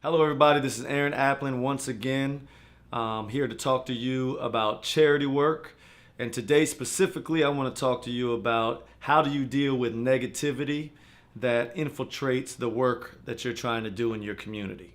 Hello, everybody. This is Aaron Applin once again, here to talk to you about charity work. And today, specifically, I want to talk to you about how do you deal with negativity that infiltrates the work that you're trying to do in your community.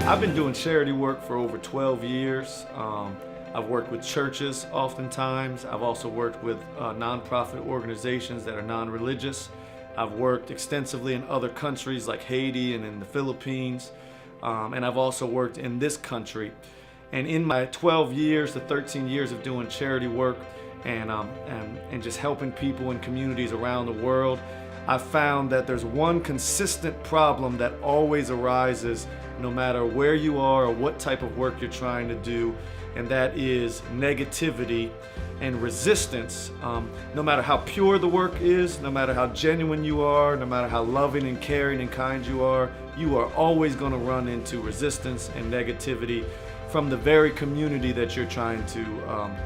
I've been doing charity work for over 12 years. I've worked with churches oftentimes. I've also worked with nonprofit organizations that are non-religious. I've worked extensively in other countries like Haiti and in the Philippines. And I've also worked in this country. And in my 12 years to 13 years of doing charity work and just helping people in communities around the world, I've found that there's one consistent problem that always arises no matter where you are or what type of work you're trying to do, and that is negativity and resistance. No matter how pure the work is, no matter how genuine you are, no matter how loving and caring and kind you are always going to run into resistance and negativity from the very community that you're trying to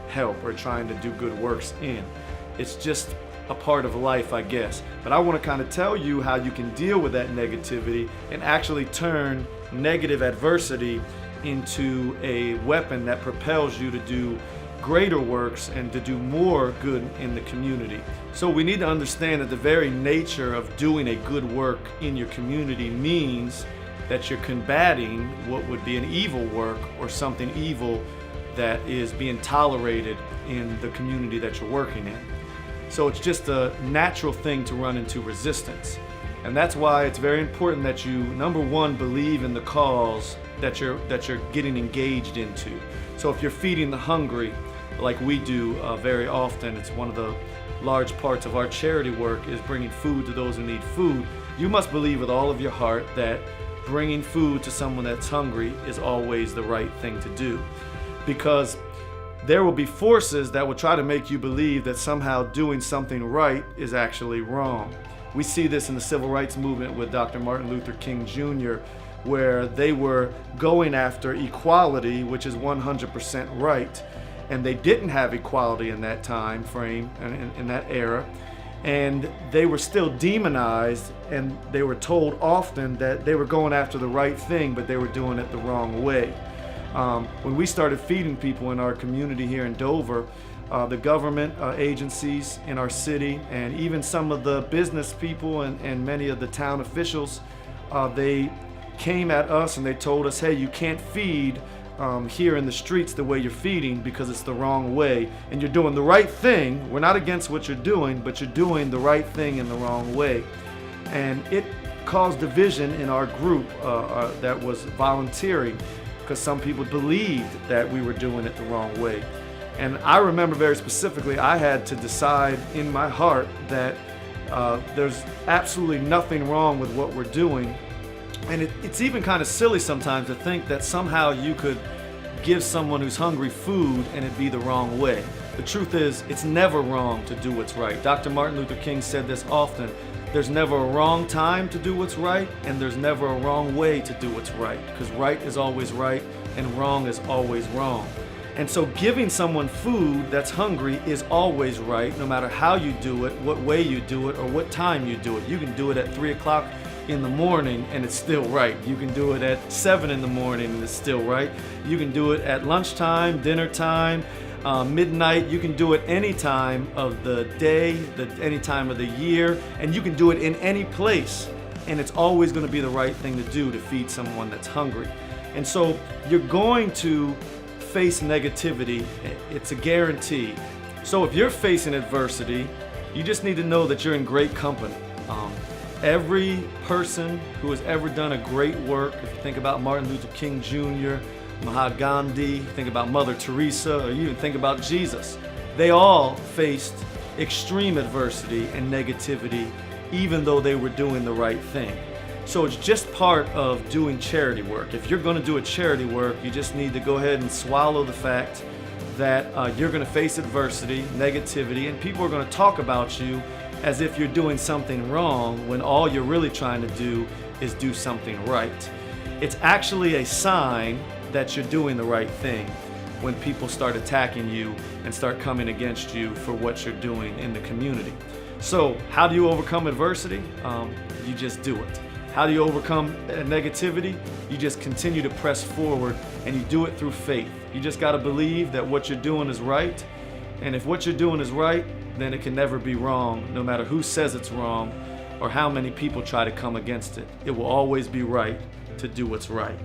help or trying to do good works in. It's just a part of life, I guess. But I want to kind of tell you how you can deal with that negativity and actually turn negative adversity into a weapon that propels you to do greater works and to do more good in the community. So we need to understand that the very nature of doing a good work in your community means that you're combating what would be an evil work or something evil that is being tolerated in the community that you're working in. So it's just a natural thing to run into resistance. And that's why it's very important that you, number one, believe in the cause that you're getting engaged into. So if you're feeding the hungry, like we do very often, it's one of the large parts of our charity work is bringing food to those who need food. You must believe with all of your heart that bringing food to someone that's hungry is always the right thing to do. Because there will be forces that will try to make you believe that somehow doing something right is actually wrong. We see this in the civil rights movement with Dr. Martin Luther King Jr., where they were going after equality, which is 100% right, and they didn't have equality in that time frame and in that era, and they were still demonized, and they were told often that they were going after the right thing, but they were doing it the wrong way. When we started feeding people in our community here in Dover, the government agencies in our city and even some of the business people and many of the town officials, they came at us and they told us, hey, you can't feed here in the streets the way you're feeding because it's the wrong way, and you're doing the right thing. We're not against what you're doing, but you're doing the right thing in the wrong way. And it caused division in our group that was volunteering, because some people believed that we were doing it the wrong way. And I remember very specifically, I had to decide in my heart that there's absolutely nothing wrong with what we're doing. And it's even kind of silly sometimes to think that somehow you could give someone who's hungry food and it be the wrong way. The truth is, it's never wrong to do what's right. Dr. Martin Luther King said this often. There's never a wrong time to do what's right, and there's never a wrong way to do what's right, because right is always right and wrong is always wrong. And so giving someone food that's hungry is always right, no matter how you do it, what way you do it, or what time you do it. You can do it at 3 o'clock in the morning and it's still right. You can do it at 7 in the morning and it's still right. You can do it at lunchtime, dinner time, midnight. You can do it any time of the day, any time of the year, and you can do it in any place. And it's always going to be the right thing to do to feed someone that's hungry. And so you're going to face negativity. It's a guarantee. So if you're facing adversity, you just need to know that you're in great company. Every person who has ever done a great work, if you think about Martin Luther King Jr., Mahatma Gandhi, think about Mother Teresa, or you even think about Jesus, they all faced extreme adversity and negativity, even though they were doing the right thing. So it's just part of doing charity work. If you're going to do a charity work, you just need to go ahead and swallow the fact that you're going to face adversity, negativity, and people are going to talk about you as if you're doing something wrong when all you're really trying to do is do something right. It's actually a sign that you're doing the right thing when people start attacking you and start coming against you for what you're doing in the community. So how do you overcome adversity? You just do it. How do you overcome negativity? You just continue to press forward, and you do it through faith. You just got to believe that what you're doing is right, and if what you're doing is right, then it can never be wrong, no matter who says it's wrong or how many people try to come against it. It will always be right to do what's right.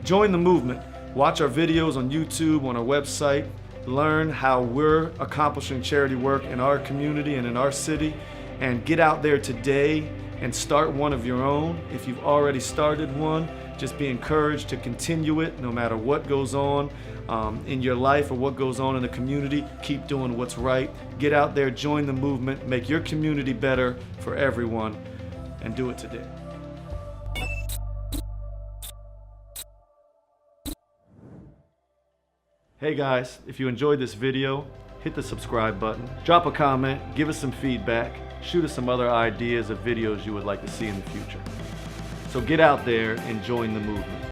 Join the movement. Watch our videos on YouTube, on our website. Learn how we're accomplishing charity work in our community and in our city, and get out there today and start one of your own. If you've already started one, just be encouraged to continue it no matter what goes on in your life or what goes on in the community. Keep doing what's right. Get out there, join the movement, make your community better for everyone, and do it today. Hey guys, if you enjoyed this video, hit the subscribe button, drop a comment, give us some feedback, shoot us some other ideas of videos you would like to see in the future. So get out there and join the movement.